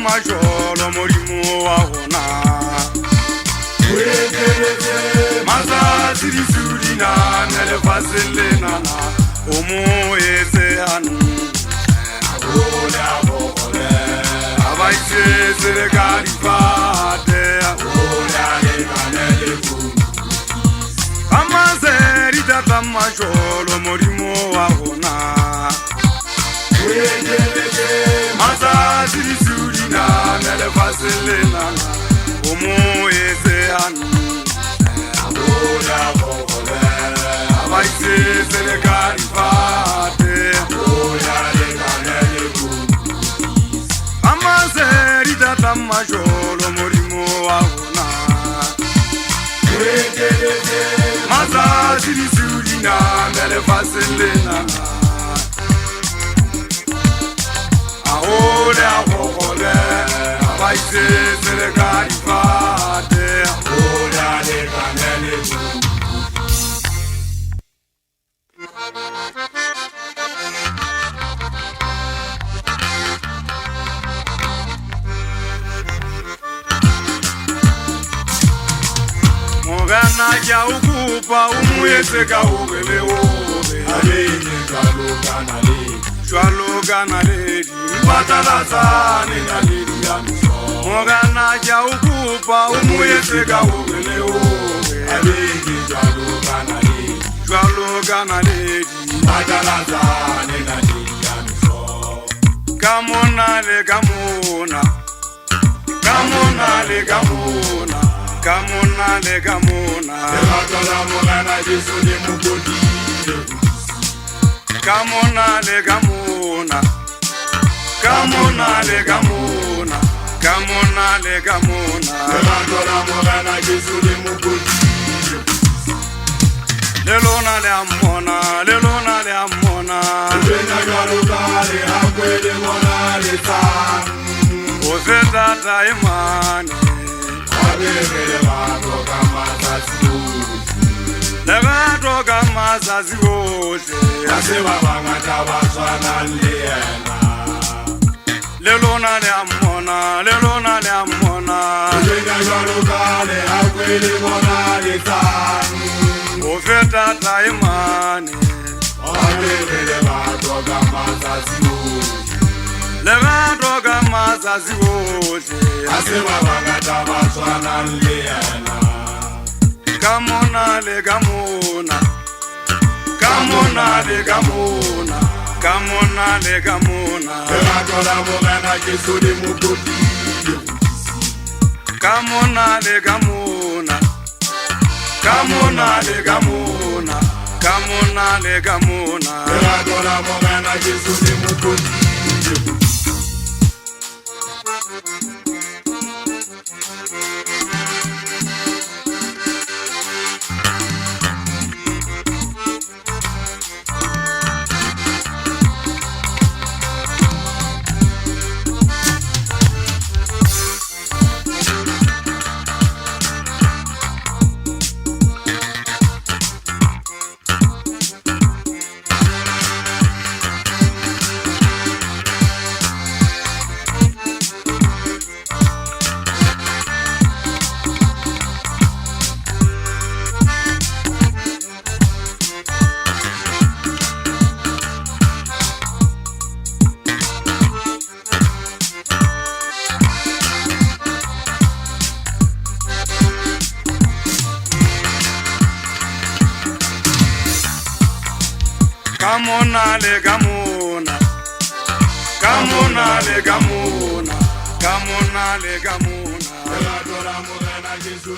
majolo morimo wa hona Masa sirisurina nele faselena Omo ese anu Abola bokole Abaise sere garifate Abola le kanele kum Amase rita majolo morimo wa hona Masa sirisurina nele faselena Omo ese anu Abola bokole Abaise sere garifate Abola le kanele kum Amase rita majolo morimo wa hona Masa sirisurina nele faselena Ahole ahole Abaise sere garifate Ahole ale kanele Mogana ya ukupa umuyese ka ubele obe Alene kalogana le Shwalogana le Mbatalazane na lili ya miso Mogana ya ukupa umuyese ka ubele obe Alene kalogana le Shwalogana le Mbatalazane na lili ya miso Kamona le kamona Kamona le kamona Kamona le kamona Ebatala mogana Yesu ni mukodi Kamona le kamona Kamona le kamona Kamona le kamona Ebatala mogana Yesu ni mukodi Lelona le amona Lelona le amona Lena galukale akwele mona le tan Ozeta taimani Legato kama zazi wote Yasewa wangata waswana liena Lelona le amona Lelona le amona Lena yolukale akweli mona litani Ofeta taimani Legato kama zazi wote Legato kama zazi wote Yasewa wangata waswana liena Kamona le kamona Kamona le kamona Kamona le kamona Ebatala mogana Yesu ni mukodi Kamona le kamona Kamona le kamona Kamona le kamona Ebatala mogana Yesu ni mukodi Kamona le kamona Kamona le kamona Kamona le kamona Ebatala mogana Yesu